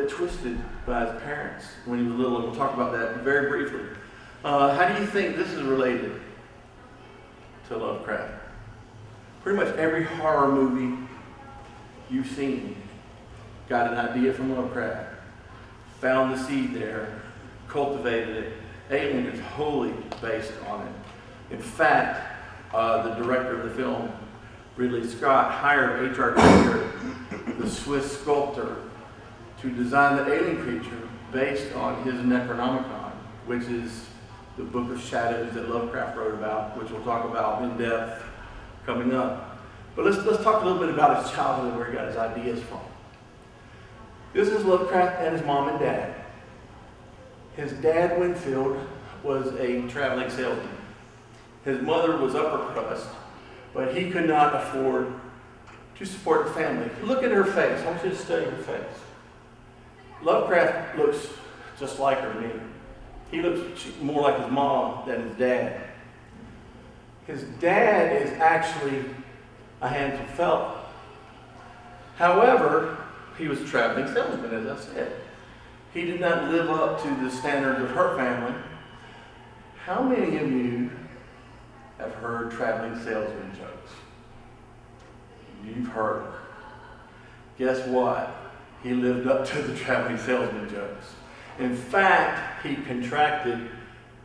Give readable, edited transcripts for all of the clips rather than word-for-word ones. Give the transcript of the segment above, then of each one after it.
bit twisted by his parents when he was little, and we'll talk about that very briefly. How do you think this is related to Lovecraft? Pretty much every horror movie you've seen got an idea from Lovecraft, found the seed there, cultivated it. Alien is wholly based on it. In fact, the director of the film, Ridley Scott, hired H.R. Giger, the Swiss sculptor, to design the alien creature based on his Necronomicon, which is the Book of Shadows that Lovecraft wrote about, which we'll talk about in depth coming up. But let's talk a little bit about his childhood and where he got his ideas from. This is Lovecraft and his mom and dad. His dad, Winfield, was a traveling salesman. His mother was upper crust, but he could not afford to support the family. Look at her face. I want you to study her face. Lovecraft looks just like her to me. He looks more like his mom than his dad. His dad is actually a handsome fellow. However, he was a traveling salesman, as I said. He did not live up to the standards of her family. How many of you have heard traveling salesman jokes? You've heard them. Guess what? He lived up to the traveling salesman jokes. In fact, he contracted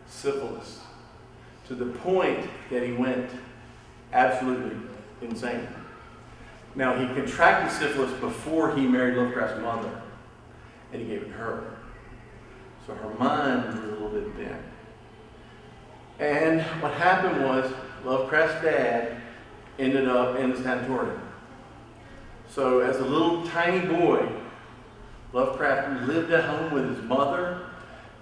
syphilis to the point that he went absolutely insane. Now, he contracted syphilis before he married Lovecraft's mother, and he gave it to her. So her mind was a little bit bent. And what happened was Lovecraft's dad ended up in the sanatorium. So as a little tiny boy, Lovecraft lived at home with his mother.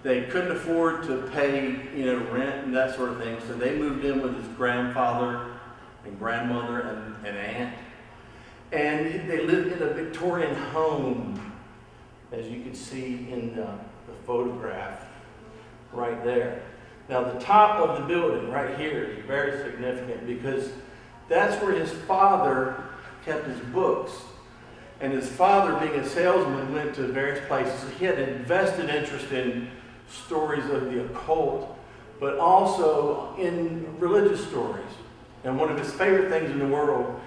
They couldn't afford to pay, rent and that sort of thing, so they moved in with his grandfather and grandmother and aunt. And they lived in a Victorian home, as you can see in the photograph right there. Now the top of the building right here is very significant because that's where his father kept his books. And his father, being a salesman, went to various places. He had an vested interest in stories of the occult, but also in religious stories. And one of his favorite things in the world,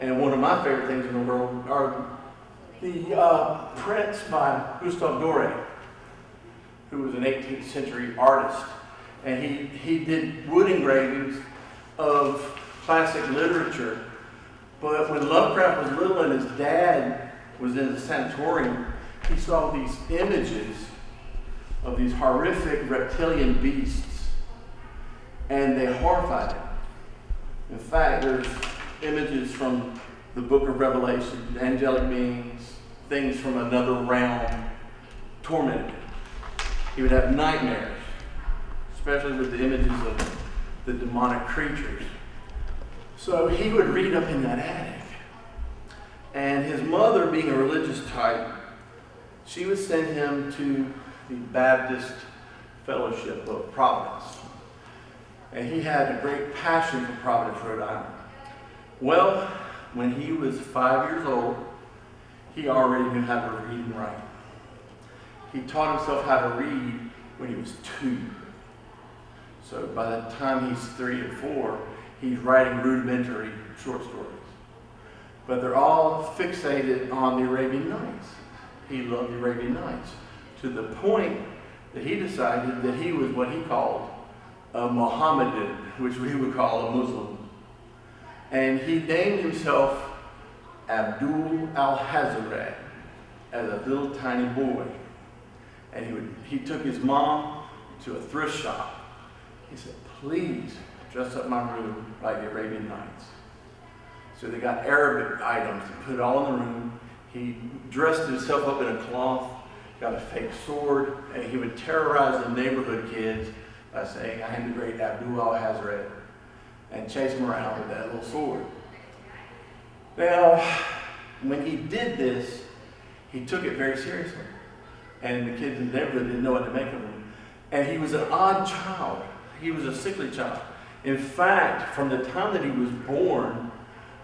and one of my favorite things in the world, are the prints by Gustave Doré, who was an 18th century artist. And he did wood engravings of classic literature. But when Lovecraft was little and his dad was in the sanatorium, he saw these images of these horrific reptilian beasts, and they horrified him. In fact, there's images from the book of Revelation, angelic beings, things from another realm, tormented him. He would have nightmares, especially with the images of the demonic creatures. So he would read up in that attic. And his mother, being a religious type, she would send him to the Baptist Fellowship of Providence. And he had a great passion for Providence, Rhode Island. Well, when he was 5 years old, he already knew how to read and write. He taught himself how to read when he was 2. So by the time he's 3 or 4, he's writing rudimentary short stories. But they're all fixated on the Arabian Nights. He loved the Arabian Nights to the point that he decided that he was what he called a Mohammedan, which we would call a Muslim. And he named himself Abdul al-Hazred as a little tiny boy. And he took his mom to a thrift shop. He said, "Please dress up my room like the Arabian Nights." So they got Arabic items to put all in the room. He dressed himself up in a cloth, got a fake sword, and he would terrorize the neighborhood kids by saying, "I am the great Abdul al-Hazred," and chase them around with that little sword. Now, when he did this, he took it very seriously. And the kids in the neighborhood didn't know what to make of him. And he was an odd child. He was a sickly child. In fact, from the time that he was born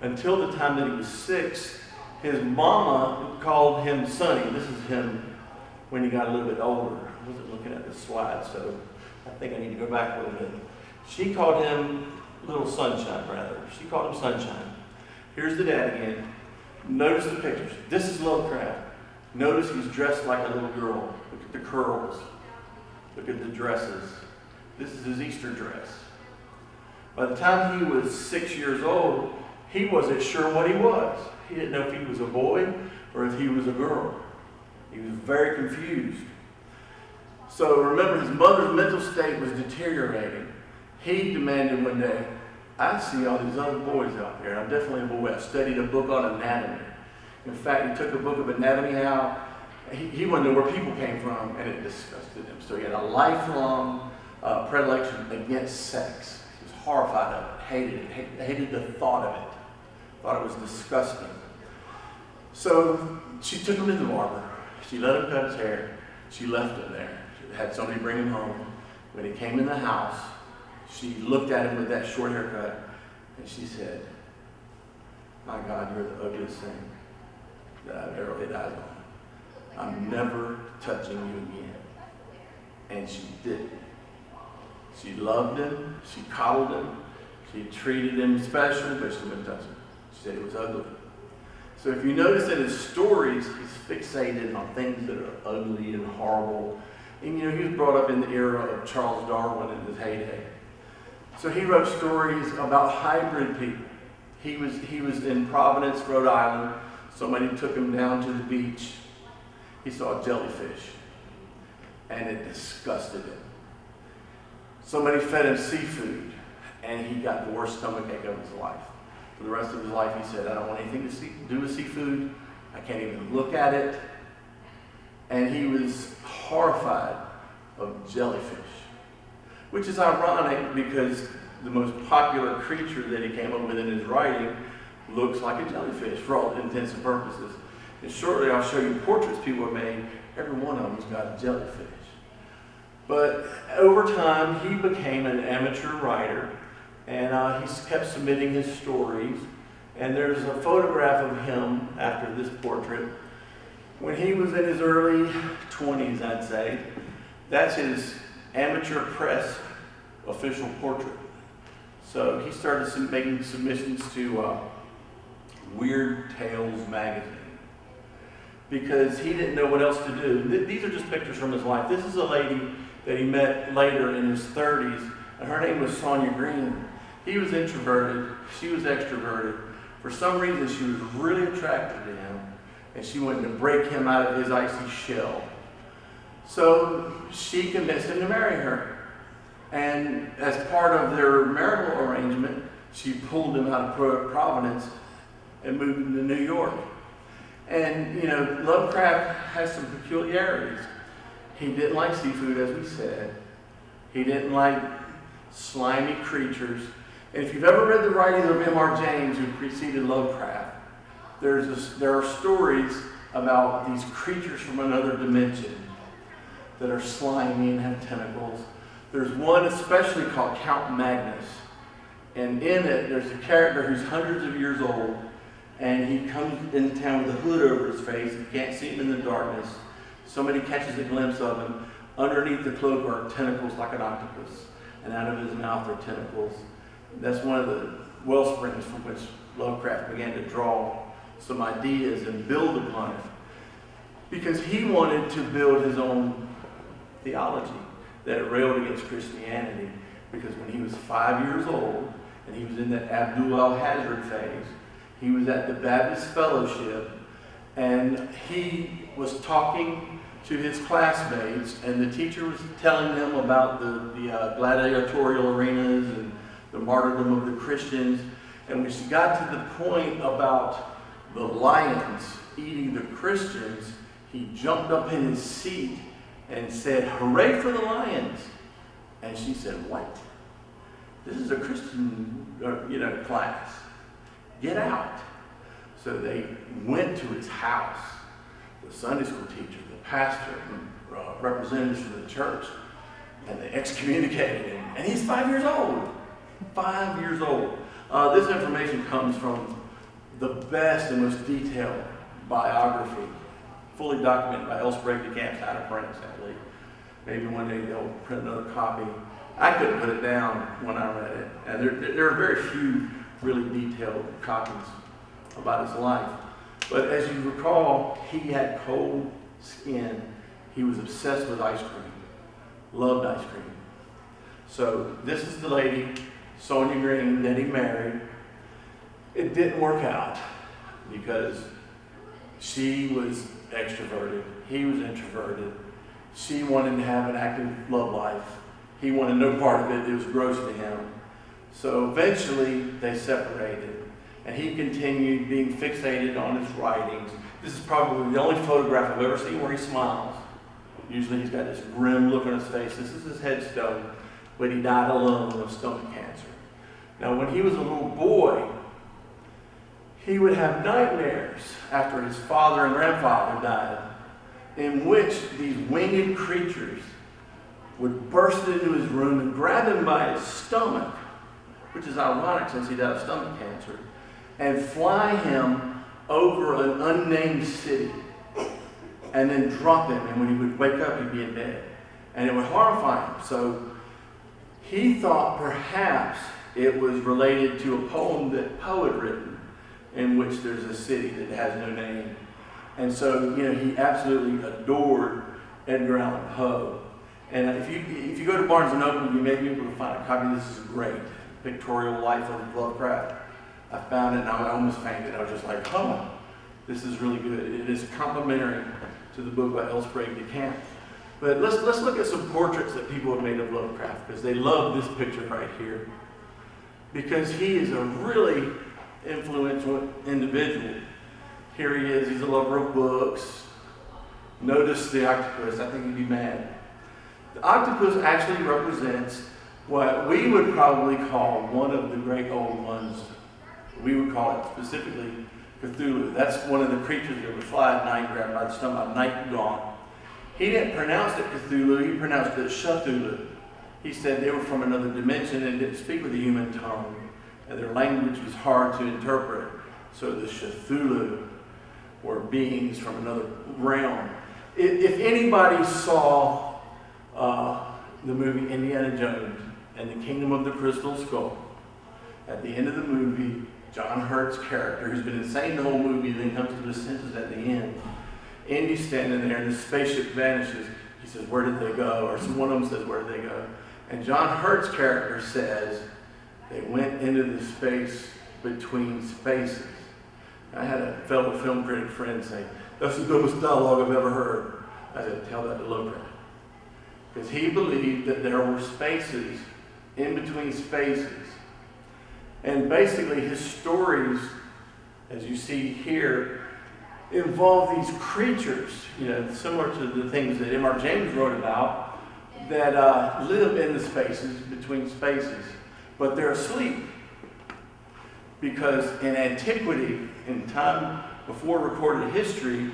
until the time that he was 6, his mama called him Sonny. This is him when he got a little bit older. I wasn't looking at the slide, so I think I need to go back a little bit. She called him Little Sunshine, rather. She called him Sunshine. Here's the dad again. Notice the pictures. This is Lovecraft. Notice he's dressed like a little girl. Look at the curls. Look at the dresses. This is his Easter dress. By the time he was 6 years old, he wasn't sure what he was. He didn't know if he was a boy or if he was a girl. He was very confused. So remember, his mother's mental state was deteriorating. He demanded one day, I see all these other boys out there. I'm definitely a boy. I studied a book on anatomy. In fact, he took a book of anatomy out. He wanted to know where people came from, and it disgusted him. So he had a lifelong predilection against sex. He was horrified of it, hated the thought of it, thought it was disgusting. So she took him to the barber. She let him cut his hair. She left him there. She had somebody bring him home. When he came in the house, she looked at him with that short haircut, and she said, my God, you're the ugliest thing that I've ever laid eyes on. I'm never touching you again. And she didn't. She loved him. She coddled him. She treated him special, but she wouldn't touch him. She said it was ugly. So if you notice in his stories, he's fixated on things that are ugly and horrible. And he was brought up in the era of Charles Darwin in his heyday. So he wrote stories about hybrid people. He was in Providence, Rhode Island. Somebody took him down to the beach. He saw a jellyfish, and it disgusted him. Somebody fed him seafood, and he got the worst stomachache of his life. For the rest of his life, he said, I don't want anything to do with seafood. I can't even look at it. And he was horrified of jellyfish, which is ironic because the most popular creature that he came up with in his writing looks like a jellyfish for all intents and purposes. And shortly I'll show you portraits people have made. Every one of them's got a jellyfish. But over time, he became an amateur writer, and he kept submitting his stories. And there's a photograph of him after this portrait when he was in his early 20s, I'd say. That's his amateur press official portrait. So he started making submissions to Weird Tales magazine because he didn't know what else to do. These are just pictures from his life. This is a lady that he met later in his 30s, and her name was Sonia Green. He was introverted, she was extroverted. For some reason, she was really attracted to him, and she wanted to break him out of his icy shell. So she convinced him to marry her. And as part of their marital arrangement, she pulled him out of Providence and moved him to New York. And, Lovecraft has some peculiarities. He didn't like seafood, as we said. He didn't like slimy creatures. And if you've ever read the writings of M.R. James, who preceded Lovecraft, there are stories about these creatures from another dimension that are slimy and have tentacles. There's one especially called Count Magnus. And in it, there's a character who's hundreds of years old, and he comes into town with a hood over his face. You can't see him in the darkness. Somebody catches a glimpse of him. Underneath the cloak are tentacles like an octopus, and out of his mouth are tentacles. That's one of the well springs from which Lovecraft began to draw some ideas and build upon it, because he wanted to build his own theology that railed against Christianity. Because when he was 5 years old, and he was in that Abdul al-Hazred phase, he was at the Baptist Fellowship, and he was talking to his classmates, and the teacher was telling them about the gladiatorial arenas and the martyrdom of the Christians. And when she got to the point about the lions eating the Christians, he jumped up in his seat and said, "Hooray for the lions!" And she said, "What? This is a Christian, class. Get out." So they went to his house, the Sunday school teacher, the pastor, representatives from the church, and they excommunicated him. And he's 5 years old. 5 years old. This information comes from the best and most detailed biography fully documented by Elsbreg de Camp's out of print, sadly. Maybe one day they'll print another copy. I couldn't put it down when I read it. And there are very few really detailed copies about his life. But as you recall, he had cold skin. He was obsessed with ice cream, loved ice cream. So this is the lady, Sonia Green, that he married. It didn't work out because she was extroverted, he was introverted. She wanted to have an active love life. He wanted no part of it. It was gross to him. So eventually they separated, and he continued being fixated on his writings. This is probably the only photograph I've ever seen where he smiles. Usually he's got this grim look on his face. This is his headstone, but he died alone of stomach cancer. Now when he was a little boy, he would have nightmares after his father and grandfather died, in which these winged creatures would burst into his room and grab him by his stomach, which is ironic since he died of stomach cancer, and fly him over an unnamed city, and then drop him, and when he would wake up, he'd be in bed. And it would horrify him. So he thought perhaps it was related to a poem that Poe had written, in which there's a city that has no name. And so, he absolutely adored Edgar Allan Poe. And if you go to Barnes & Noble, you may be able to find a copy. This is great. Pictorial Life of Lovecraft. I found it and I almost fainted. I was just like, this is really good. It is complementary to the book by Elsbreg de Camp. But let's look at some portraits that people have made of Lovecraft, because they love this picture right here. Because he is a really influential individual. Here he is, he's a lover of books. Notice the octopus, I think he'd be mad. The octopus actually represents what we would probably call one of the great old ones. We would call it specifically Cthulhu. That's one of the creatures that would fly at night, grabbed by the stomach, night gaunt. He didn't pronounce it Cthulhu, he pronounced it Cthulhu. He said they were from another dimension and didn't speak with a human tongue, and their language was hard to interpret. So the Cthulhu were beings from another realm. If anybody saw the movie Indiana Jones and the Kingdom of the Crystal Skull, at the end of the movie, John Hurt's character, who's been insane the whole movie, then comes to his senses at the end. Indy's standing there and the spaceship vanishes. He says, "Where did they go?" Or one of them says, "Where did they go?" And John Hurt's character says, "They went into the space between spaces." I had a fellow film critic friend say, "That's the dumbest dialogue I've ever heard." I said, "Tell that to Lovecraft." Because he believed that there were spaces in between spaces. And basically his stories, as you see here, involve these creatures, similar to the things that M.R. James wrote about, that live in the spaces between spaces, but they're asleep. Because in antiquity, in time before recorded history,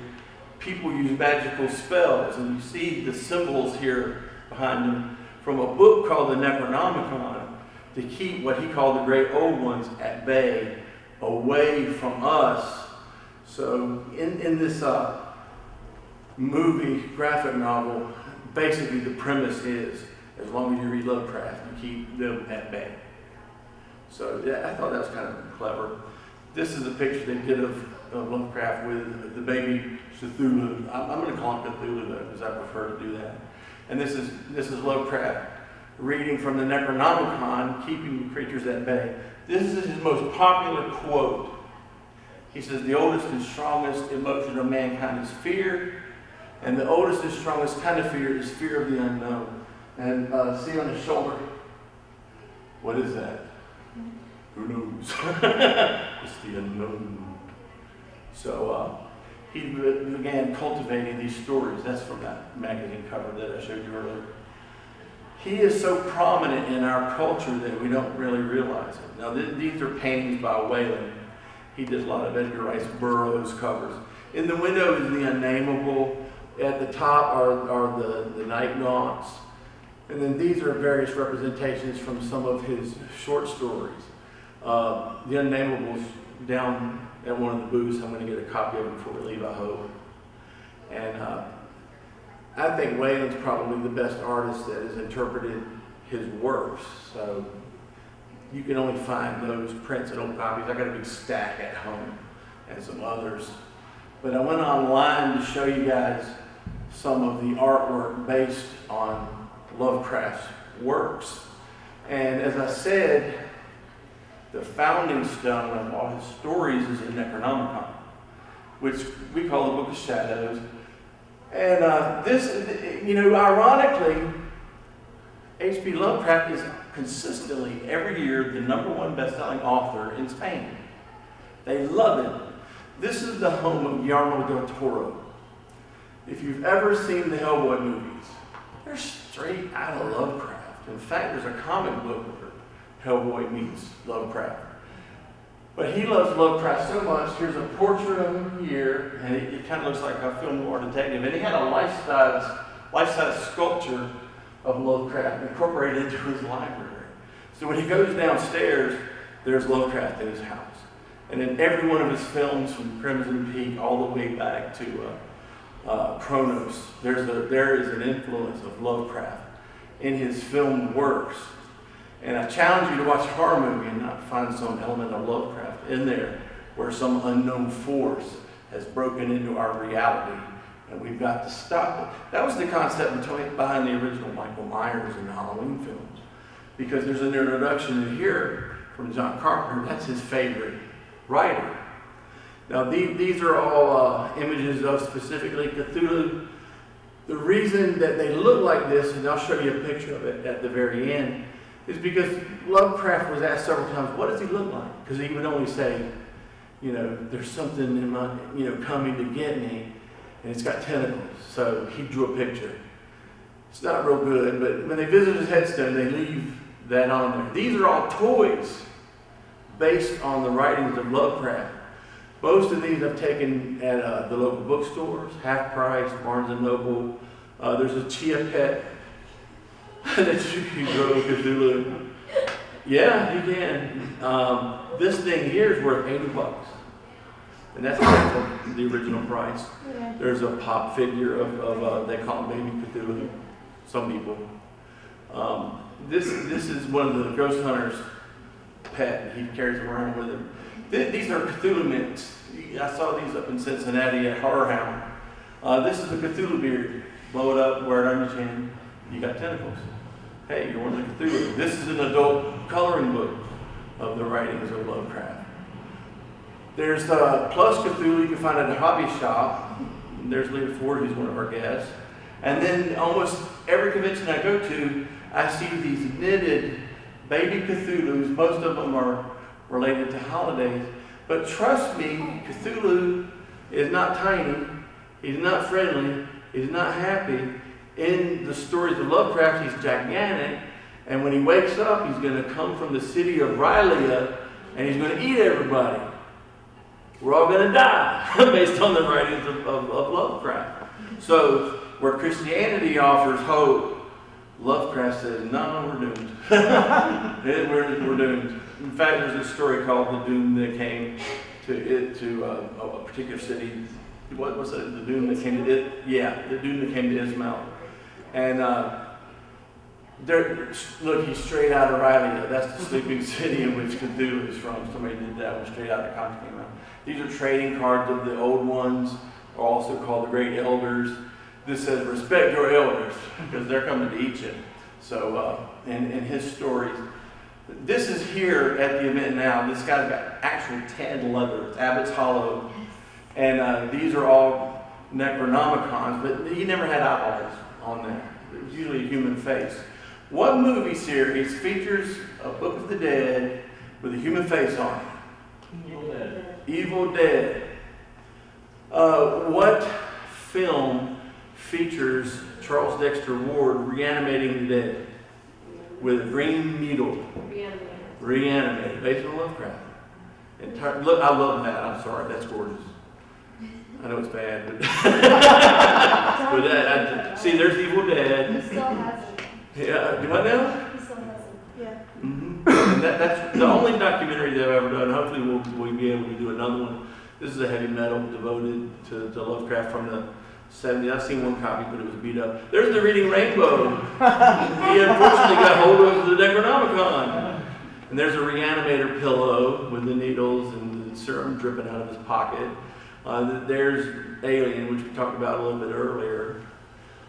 people used magical spells, and you see the symbols here behind them from a book called the Necronomicon, to keep what he called the great old ones at bay, away from us. So in this movie, graphic novel, basically the premise is, as long as you read Lovecraft, you keep them at bay. So yeah, I thought that was kind of clever. This is a picture they did of Lovecraft with the baby Cthulhu. I'm going to call him Cthulhu though, because I prefer to do that. And this is Lovecraft reading from the Necronomicon, keeping the creatures at bay. This is his most popular quote. He says, "The oldest and strongest emotion of mankind is fear, and the oldest and strongest kind of fear is fear of the unknown." And see on his shoulder, what is that? Who knows? It's the unknown. So he began cultivating these stories. That's from that magazine cover that I showed you earlier. He is so prominent in our culture that we don't really realize it. Now, these are paintings by Whalen. He did a lot of Edgar Rice Burroughs covers. In the window is the Unnameable. At the top are the night gaunts. And then these are various representations from some of his short stories. The Unnamable's down at one of the booths. I'm going to get a copy of it before we leave, I hope. And I think Wayland's probably the best artist that has interpreted his works. So you can only find those prints and old copies. I got a big stack at home and some others. But I went online to show you guys some of the artwork based on Lovecraft's works. And as I said, the founding stone of all his stories is a Necronomicon, which we call the Book of Shadows. And this, you know, ironically, H.P. Lovecraft is consistently, every year, the #1 best-selling author in Spain. They love him. This is the home of Guillermo del Toro. If you've ever seen the Hellboy movies, they're straight out of Lovecraft. In fact, there's a comic book where Hellboy meets Lovecraft. But he loves Lovecraft so much. Here's a portrait of him here, and it kind of looks like a film noir detective. And he had a life-size sculpture of Lovecraft incorporated into his library. So when he goes downstairs, there's Lovecraft in his house. And in every one of his films, from Crimson Peak all the way back to Kronos, there is an influence of Lovecraft in his film works. And I challenge you to watch a horror movie and not find some element of Lovecraft in there where some unknown force has broken into our reality and we've got to stop it. That was the concept behind the original Michael Myers and the Halloween films, because there's an introduction in here from John Carpenter. That's his favorite writer. Now these are all images of specifically Cthulhu. The reason that they look like this, and I'll show you a picture of it at the very end, is because Lovecraft was asked several times, what does he look like? Because he would only say, you know, there's something in my, you know, coming to get me, and it's got tentacles. So he drew a picture. It's not real good, but when they visit his headstone, they leave that on there. These are all toys based on the writings of Lovecraft. Most of these I've taken at the local bookstores, Half Price, Barnes & Noble. There's a Chia Pet that you can grow Cthulhu. Yeah, you can. This thing here is worth $80. And that's the original price. Yeah. There's a pop figure of they call him Baby Cthulhu, some people. This is one of the ghost hunters' pet. He carries them around with him. These are Cthulhu mints. I saw these up in Cincinnati at Horror Hound. This is a Cthulhu beard. Blow it up, wear it on your chin. You got tentacles. Hey, you're one of the Cthulhu. This is an adult coloring book of the writings of Lovecraft. There's Plus Cthulhu you can find at a hobby shop. There's Lita Ford, who's one of our guests. And then almost every convention I go to, I see these knitted baby Cthulhus. Most of them are related to holidays. But trust me, Cthulhu is not tiny. He's not friendly. He's not happy. In the stories of Lovecraft, he's gigantic. And when he wakes up, he's going to come from the city of Rylea, and he's going to eat everybody. We're all going to die, based on the writings of Lovecraft. So, where Christianity offers hope, Lovecraft says, no, we're doomed. we're doomed. In fact, there's a story called The Doom That Came to a particular city. What was it? The Doom That Came to it? Yeah, the Doom That Came to Ismail. And look, he's straight out of Rylea. That's the sleeping city in which Cthulhu is from. Somebody did that one straight out of Content. These are trading cards of the old ones, or also called the Great Elders. This says, respect your elders, because they're coming to eat you. So, in his stories, this is here at the event now. This guy's got actual tan leather. It's Abbott's Hollow. And these are all Necronomicons, but he never had eyeballs on there. It was usually a human face. What movie series features a Book of the Dead with a human face on it? Evil Dead. Evil Dead. What film features Charles Dexter Ward reanimating the dead with a green needle? Reanimated. Based on Lovecraft. Look, I love that. I'm sorry. That's gorgeous. I know it's bad, but see, there's Evil Dead. He still has it. Yeah, what now? He still has it. Yeah. Mm-hmm. And that's the only documentary that I've ever done. Hopefully we'll be able to do another one. This is a heavy metal devoted to Lovecraft from 70s. I've seen one copy, but it was beat up. There's the Reading Rainbow. He unfortunately got hold of the Necronomicon. And there's a reanimator pillow with the needles and the serum dripping out of his pocket. There's Alien, which we talked about a little bit earlier.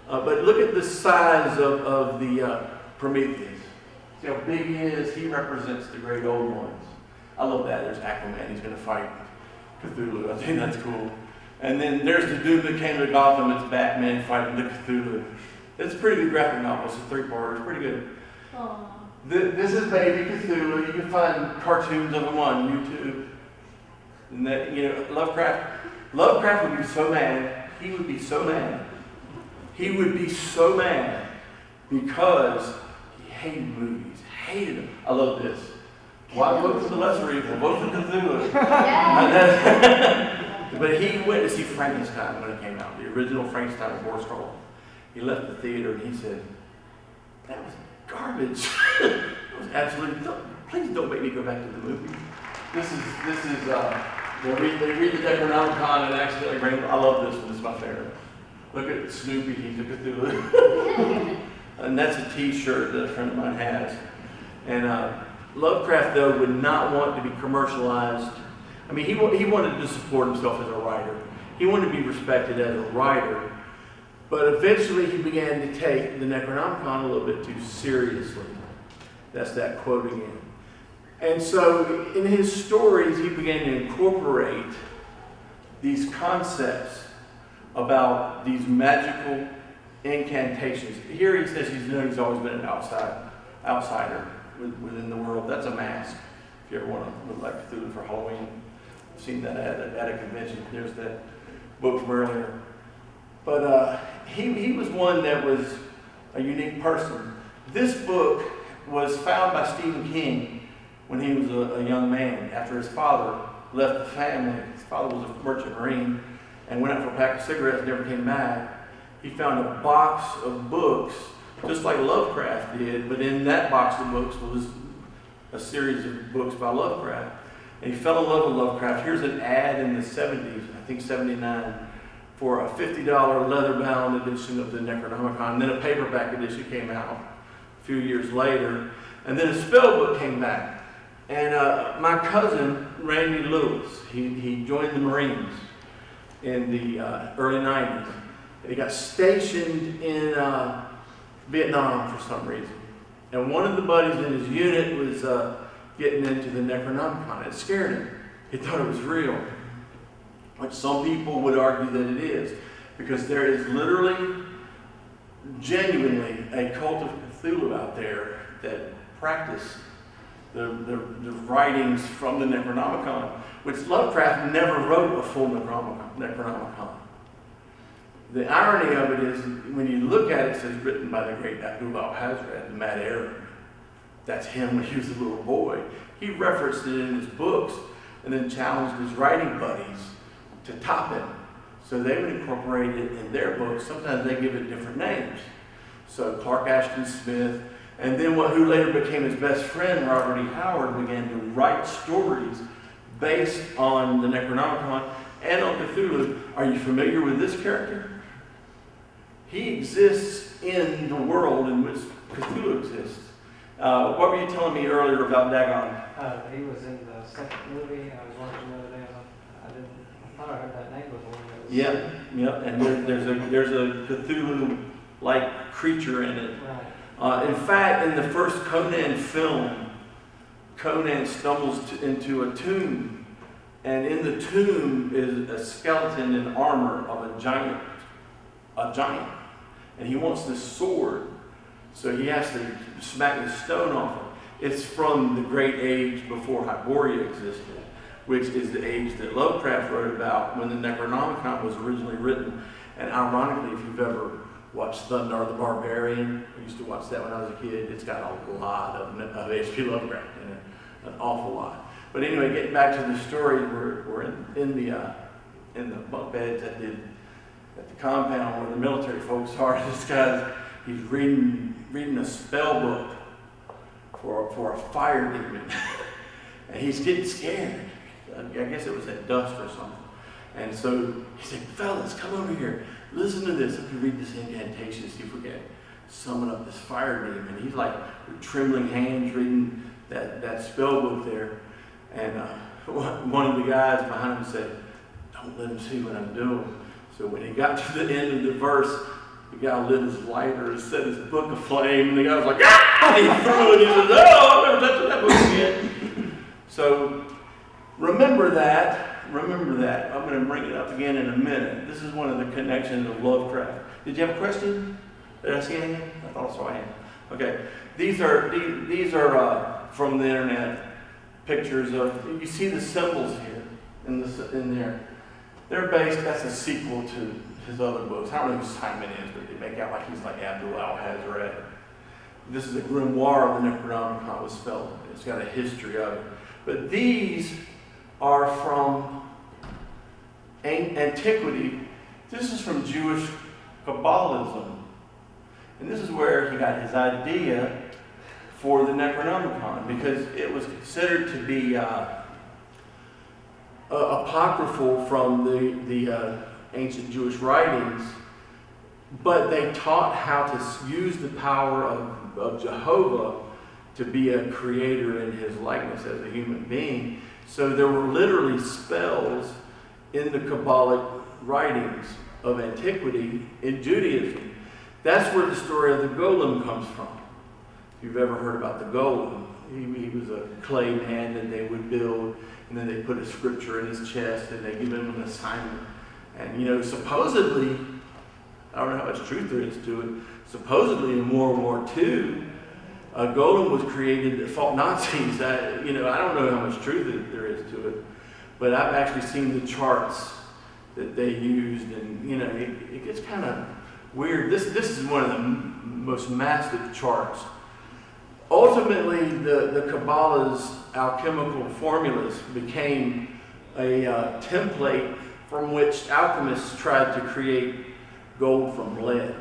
But look at the size of the Prometheus. See how big he is? He represents the great old ones. I love that. There's Aquaman. He's going to fight Cthulhu. I think that's cool. And then there's the Doom that came to Gotham. It's Batman fighting the Cthulhu. It's a pretty good graphic novel. It's a 3-parter. It's pretty good. Aww. This is Baby Cthulhu. You can find cartoons of him on YouTube. And that, Lovecraft would be so mad. He would be so mad. He would be so mad because he hated movies. Hated them. I love this. Why vote for the lesser evil? Vote for Cthulhu. Yeah. But he went to see Frankenstein when it came out, the original Frankenstein with Boris Karloff. He left the theater and he said, "That was garbage." It was absolutely. Please don't make me go back to the movie. This is. They read the Necronomicon and accidentally bring. I love this one. This is my favorite. Look at Snoopy. He's a Cthulhu. And that's a T-shirt that a friend of mine has. And Lovecraft, though, would not want to be commercialized. I mean, he wanted to support himself as a writer. He wanted to be respected as a writer. But eventually he began to take the Necronomicon a little bit too seriously. That's that quote again. And so in his stories, he began to incorporate these concepts about these magical incantations. Here he says he's always been an outsider within the world. That's a mask. If you ever want to look like Cthulhu for Halloween, I've seen that at a convention. There's that book from earlier. But he was one that was a unique person. This book was found by Stephen King when he was a young man, after his father left the family. His father was a merchant marine and went out for a pack of cigarettes and never came back. He found a box of books, just like Lovecraft did, but in that box of books was a series of books by Lovecraft. And he fell in love with Lovecraft. Here's an ad in the 70s, I think 79, for a $50 leather-bound edition of the Necronomicon. And then a paperback edition came out a few years later. And then a spell book came back. And my cousin, Randy Lewis, he joined the Marines in the early 90s. And he got stationed in Vietnam for some reason. And one of the buddies in his unit was getting into the Necronomicon. It scared him. He thought it was real. Which some people would argue that it is. Because there is literally, genuinely, a cult of Cthulhu out there that practice the writings from the Necronomicon, which Lovecraft never wrote a full Necronomicon. The irony of it is, when you look at it, it says written by the great Abdul Hazred, the Mad Arab. That's him when he was a little boy. He referenced it in his books and then challenged his writing buddies to top it. So they would incorporate it in their books. Sometimes they give it different names. So Clark Ashton Smith, and then who later became his best friend, Robert E. Howard, began to write stories based on the Necronomicon and on Cthulhu. Are you familiar with this character? He exists in the world in which Cthulhu exists. What were you telling me earlier about Dagon? He was in the second movie I was watching the other day. I thought I heard that name before. Yep. And there's a Cthulhu-like creature in it. Right. In fact, in the first Conan film, Conan stumbles into a tomb, and in the tomb is a skeleton in armor of a giant, and he wants this sword, so he has to smack the stone off it. It's from the great age before Hyboria existed, which is the age that Lovecraft wrote about when the Necronomicon was originally written. And ironically, if you've ever watched Thundar the Barbarian, I used to watch that when I was a kid, it's got a lot of H.P. Lovecraft in it, an awful lot. But anyway, getting back to the story, we're in the bunk beds at the compound where the military folks are. This guy's, he's reading a spell book for a fire demon. And he's getting scared. I guess it was at dusk or something. And so he said, "Fellas, come over here." Listen to this. If you read this incantation, see if we can summon up this fire demon. He's like with trembling hands reading that spell book there. And one of the guys behind him said, don't let him see what I'm doing. So when he got to the end of the verse, the guy lit his lighter and set his book aflame. And the guy was like, ah! And he threw it. He said, no, I'm never touching that book again. So remember that. Remember that. I'm going to bring it up again in a minute. This is one of the connections of Lovecraft. Did you have a question? Did I see anything? I thought I saw a hand. Okay. These are from the internet pictures of. You see the symbols here in there. They're based. That's a sequel to his other books. I don't know who Simon is, but they make out like he's like Abdul Al-Hazred. This is a grimoire of the Necronomicon was spelled. It's got a history of it. But these are from antiquity. This is from Jewish Kabbalism. And this is where he got his idea for the Necronomicon, because it was considered to be apocryphal from the ancient Jewish writings, but they taught how to use the power of Jehovah to be a creator in his likeness as a human being. So there were literally spells in the Kabbalic writings of antiquity in Judaism. That's where the story of the golem comes from. If you've ever heard about the golem, he was a clay man that they would build, and then they put a scripture in his chest, and they give him an assignment. And supposedly, I don't know how much truth there is to it, supposedly in World War II, a golem was created that fought Nazis. I don't know how much truth there is to it, but I've actually seen the charts that they used, and it gets kind of weird. This is one of the most massive charts. Ultimately, the Kabbalah's alchemical formulas became a template from which alchemists tried to create gold from lead.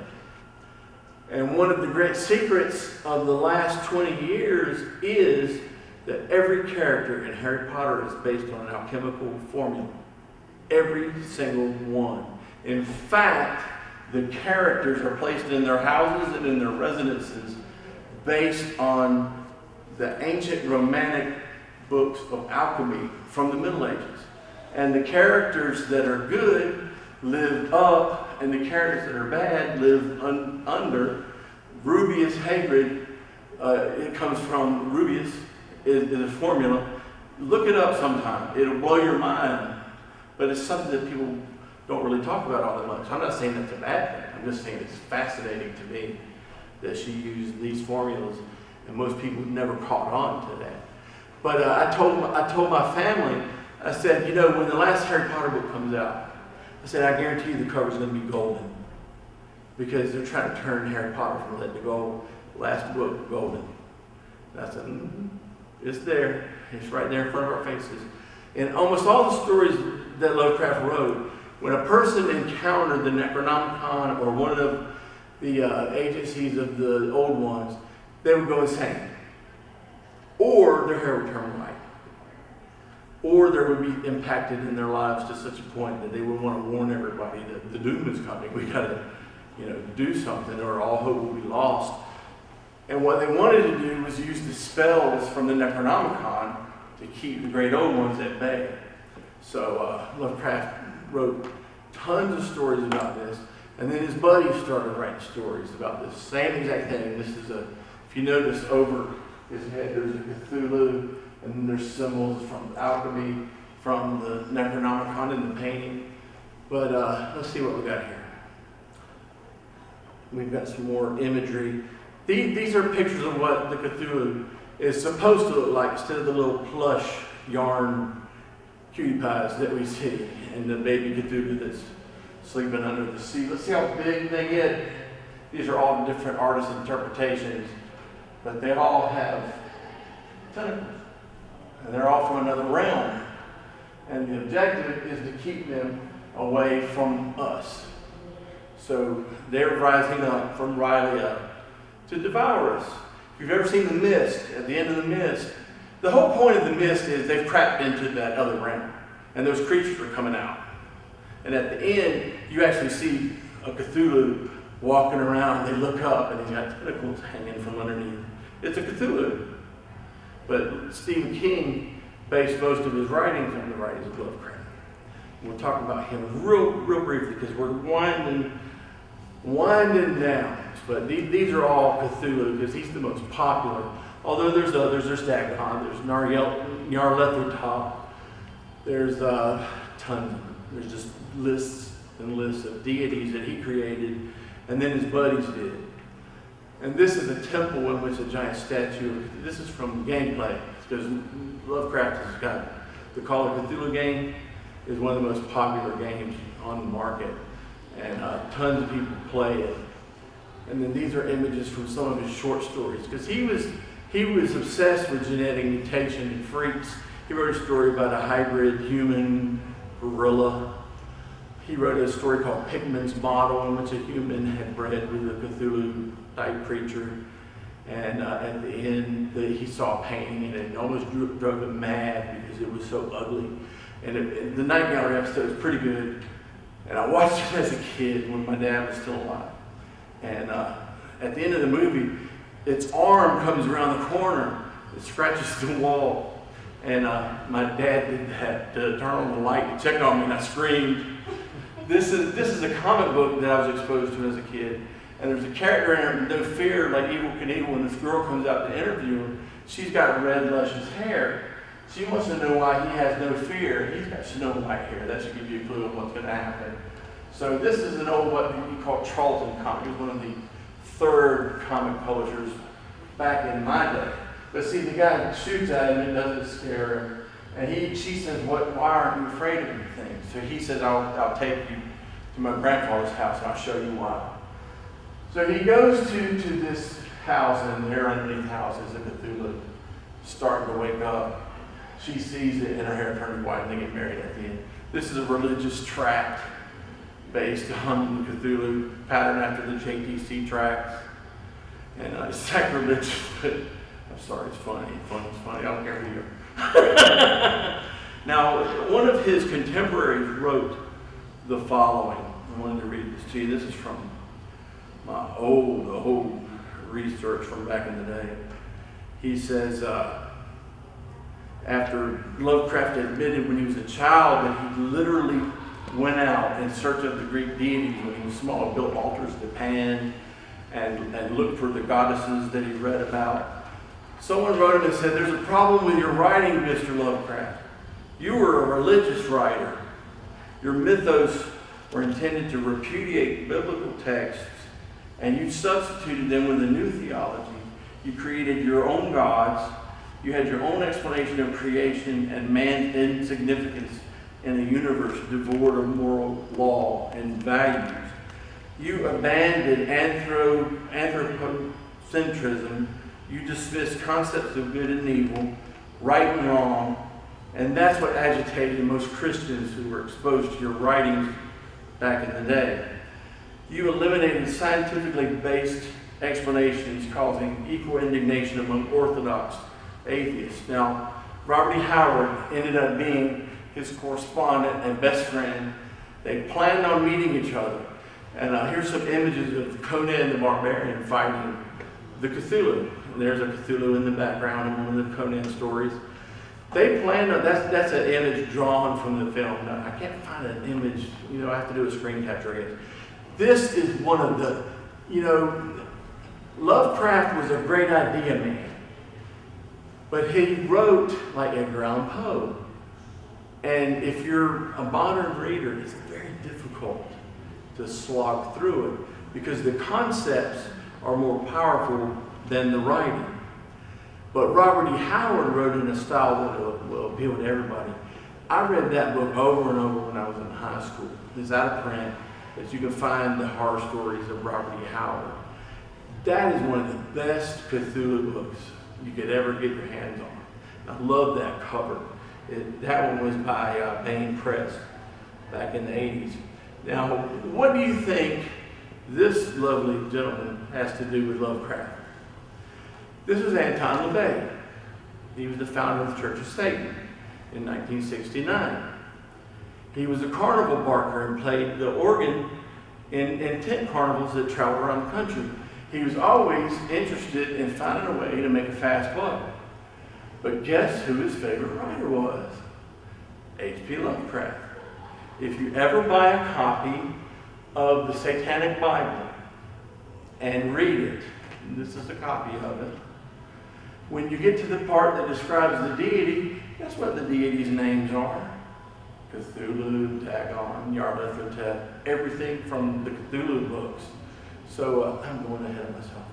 And one of the great secrets of the last 20 years is that every character in Harry Potter is based on an alchemical formula. Every single one. In fact, the characters are placed in their houses and in their residences based on the ancient Romantic books of alchemy from the Middle Ages. And the characters that are good live up, and the characters that are bad live under. Rubius Hagrid, it comes from Rubius, is a formula. Look it up sometime. It'll blow your mind. But it's something that people don't really talk about all that much. I'm not saying that's a bad thing. I'm just saying it's fascinating to me that she used these formulas, and most people never caught on to that. But I told my family, I said, when the last Harry Potter book comes out, I said, I guarantee you the cover's going to be golden, because they're trying to turn Harry Potter from lead to gold. Last book, golden. And I said, it's there. It's right there in front of our faces. And almost all the stories that Lovecraft wrote, when a person encountered the Necronomicon or one of the agencies of the old ones, they would go insane. Or their hair would turn white. Or they would be impacted in their lives to such a point that they would want to warn everybody that the doom is coming. We got to, do something, or all hope will be lost. And what they wanted to do was use the spells from the Necronomicon to keep the great old ones at bay. So Lovecraft wrote tons of stories about this, and then his buddies started writing stories about this same exact thing. This is if you notice over his head, there's a Cthulhu, and then there's symbols from alchemy, from the Necronomicon in the painting. But let's see what we got here. We've got some more imagery. These are pictures of what the Cthulhu is supposed to look like, instead of the little plush yarn cutie pies that we see, and the baby Cthulhu that's sleeping under the sea. Let's see how big they get. These are all different artists' interpretations, but they all have tentacles, and they're all from another realm. And the objective is to keep them away from us. So they're rising up from Riley to devour us. If you've ever seen The Mist, at the end of The Mist, the whole point of The Mist is they've crapped into that other realm, and those creatures are coming out. And at the end, you actually see a Cthulhu walking around. They look up and he's got tentacles hanging from underneath. It's a Cthulhu. But Stephen King based most of his writings on the writings of Lovecraft. We'll talk about him real briefly because we're winding down. But these are all Cthulhu because he's the most popular. Although there's others, there's Dagon, there's Nyarlathotep, there's tons of them. There's just lists and lists of deities that he created and then his buddies did. And this is a temple in which a giant statue, this is from gameplay, because Lovecraft has got the Call of Cthulhu game is one of the most popular games on the market. And tons of people play it. And then these are images from some of his short stories, because he was obsessed with genetic mutation and freaks. He wrote a story about a hybrid human gorilla. He wrote a story called Pickman's Model, in which a human had bred with a Cthulhu-type creature. And at the end, he saw a painting, and it almost drove him mad because it was so ugly. And the Night Gallery episode is pretty good. And I watched it as a kid when my dad was still alive. And at the end of the movie, its arm comes around the corner. It scratches the wall. And my dad did that to turn on the light and check on me, and I screamed. This is a comic book that I was exposed to as a kid. And there's a character in there with no fear, like Evel Knievel, when this girl comes out to interview him. She's got red, luscious hair. She wants to know why he has no fear. He's got snow white hair. That should give you a clue on what's going to happen. So this is an old, what we call Charlton comic. He was one of the third comic publishers back in my day. But see, the guy shoots at him and doesn't scare him. And she says, why aren't you afraid of anything? So he says, I'll take you to my grandfather's house and I'll show you why. So he goes to this house, and there underneath the house is a Cthulhu starting to wake up. She sees it and her hair turns white and they get married at the end. This is a religious tract based on Cthulhu, patterned after the JTC tracts. And it's sacrilegious, but I'm sorry, it's funny. It's funny. I don't care who you are. Now, one of his contemporaries wrote the following. I wanted to read this to you. This is from my old research from back in the day. He says, after Lovecraft admitted when he was a child that he literally went out in search of the Greek deities when he was small, built altars to Pan, and looked for the goddesses that he read about. Someone wrote him and said, there's a problem with your writing, Mr. Lovecraft. You were a religious writer. Your mythos were intended to repudiate biblical texts, and you substituted them with a new theology. You created your own gods. You had your own explanation of creation and man's insignificance in a universe devoid of moral law and values. You abandoned anthropocentrism. You dismissed concepts of good and evil, right and wrong, and that's what agitated most Christians who were exposed to your writings back in the day. You eliminated scientifically based explanations, causing equal indignation among Orthodox atheists. Now, Robert E. Howard ended up being his correspondent and best friend. They planned on meeting each other. And here's some images of Conan the Barbarian fighting the Cthulhu. And there's a Cthulhu in the background in one of the Conan stories. They planned on, that's an image drawn from the film. Now, I can't find an image, I have to do a screen capture, I guess. This is one of the, Lovecraft was a great idea man. But he wrote like Edgar Allan Poe. And if you're a modern reader, it's very difficult to slog through it because the concepts are more powerful than the writing. But Robert E. Howard wrote in a style that will appeal to everybody. I read that book over and over when I was in high school. It's out of print, but you can find the horror stories of Robert E. Howard. That is one of the best Cthulhu books you could ever get your hands on. I love that cover. That one was by Bain Press back in the 80s. Now, what do you think this lovely gentleman has to do with Lovecraft? This is Anton LaVey. He was the founder of the Church of Satan in 1969. He was a carnival barker and played the organ in tent carnivals that traveled around the country. He was always interested in finding a way to make a fast buck. But guess who his favorite writer was? H.P. Lovecraft. If you ever buy a copy of the Satanic Bible and read it, and this is a copy of it, when you get to the part that describes the deity, guess what the deity's names are? Cthulhu, Dagon, Nyarlathotep, everything from the Cthulhu books. So I'm going ahead of myself.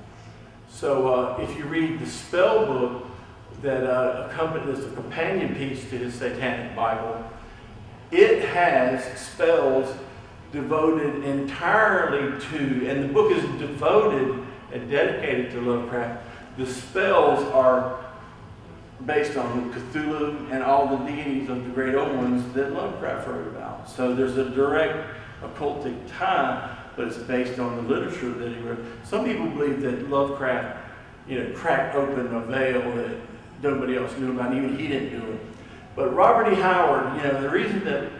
So if you read the spell book that accompanies the companion piece to his Satanic Bible, it has spells devoted entirely to, and the book is devoted and dedicated to Lovecraft. The spells are based on Cthulhu and all the deities of the great old ones that Lovecraft wrote about. So there's a direct occultic tie, but it's based on the literature that he wrote. Some people believe that Lovecraft, cracked open a veil that nobody else knew about, and even he didn't do it. But Robert E. Howard, the reason that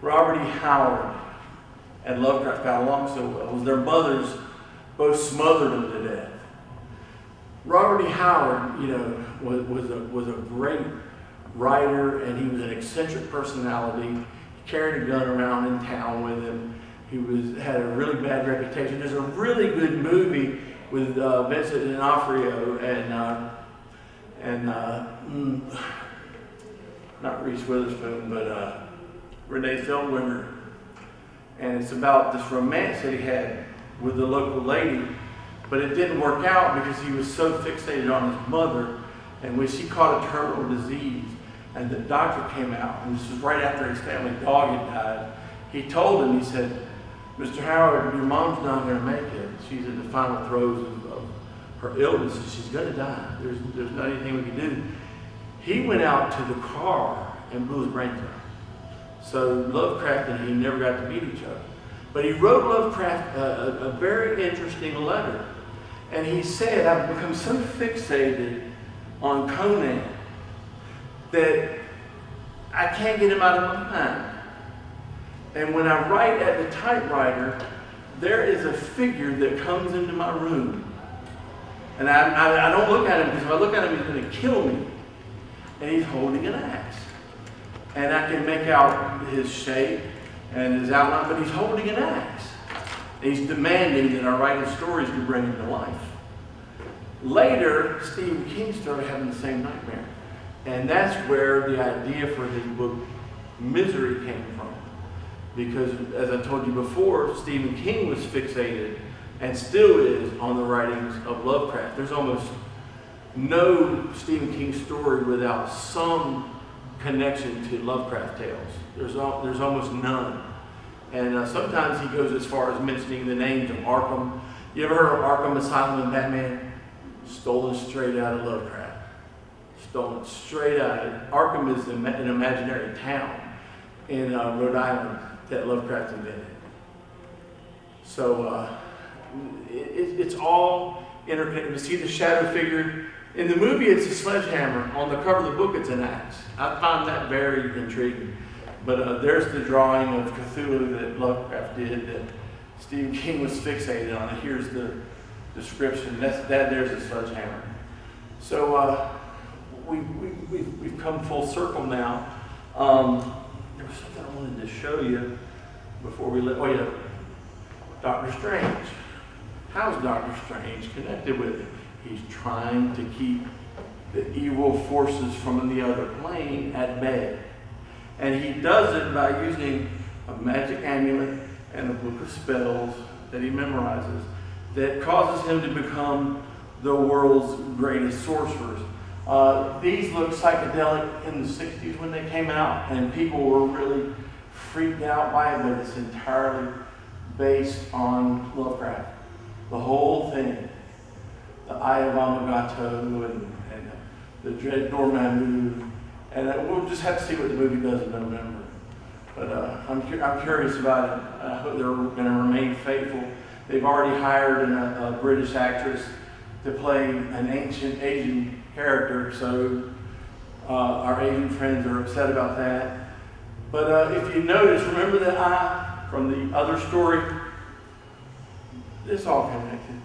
Robert E. Howard and Lovecraft got along so well was their mothers both smothered them to death. Robert E. Howard, was a great writer, and he was an eccentric personality. He carried a gun around in town with him. He had a really bad reputation. There's a really good movie with Vincent D'Onofrio and not Reese Witherspoon, but Renee Zellweger, and it's about this romance that he had with the local lady, but it didn't work out because he was so fixated on his mother, and when she caught a terminal disease, and the doctor came out, and this was right after his family dog had died, he told him, he said, "Mr. Howard, your mom's not going to make it. She's in the final throes of her illness, and she's going to die. There's not anything we can do." He went out to the car and blew his brains out. So Lovecraft and he never got to meet each other. But he wrote Lovecraft a very interesting letter. And he said, "I've become so fixated on Conan that I can't get him out of my mind. And when I write at the typewriter, there is a figure that comes into my room. And I don't look at him, because if I look at him, he's going to kill me. And he's holding an axe. And I can make out his shape and his outline, but he's holding an axe. And he's demanding that I write his stories to bring him to life." Later, Stephen King started having the same nightmare. And that's where the idea for his book, Misery, came from. Because, as I told you before, Stephen King was fixated, and still is, on the writings of Lovecraft. There's almost no Stephen King story without some connection to Lovecraft tales. There's almost none. And sometimes he goes as far as mentioning the names of Arkham. You ever heard of Arkham Asylum and Batman? Stolen straight out of Lovecraft. Stolen straight out. Arkham is an imaginary town in Rhode Island that Lovecraft invented. So it's all interconnected. You see the shadow figure. In the movie, it's a sledgehammer. On the cover of the book, it's an axe. I find that very intriguing. But there's the drawing of Cthulhu that Lovecraft did that Stephen King was fixated on. And here's the description. There's a sledgehammer. So we've come full circle now. There was something I wanted to show you before we let. Oh yeah, Doctor Strange. How's Doctor Strange connected with it? He's trying to keep the evil forces from the other plane at bay. And he does it by using a magic amulet and a book of spells that he memorizes that causes him to become the world's greatest sorcerers. These look psychedelic in the 60s when they came out, and people were really freaked out by it, but it's entirely based on Lovecraft. The whole thing. The Eye of Amagato and the Dread Dormammu, and we'll just have to see what the movie does in November. But I'm curious about it. I hope they're going to remain faithful. They've already hired a British actress to play an ancient Asian character, so our Asian friends are upset about that. But if you notice, remember the eye from the other story? It's all connected.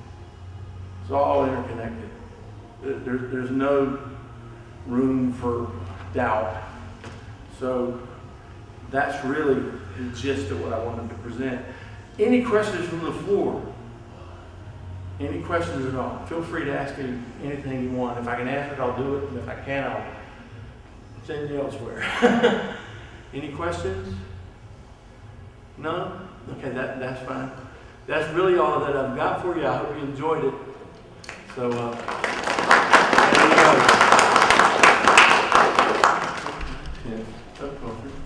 It's all interconnected. There's no room for doubt. So that's really the gist of what I wanted to present. Any questions from the floor? Any questions at all? Feel free to ask me anything you want. If I can answer it, I'll do it. And if I can't, I'll send you elsewhere. Any questions? No? Okay, that's fine. That's really all that I've got for you. I hope you enjoyed it. So, there you go. Yeah.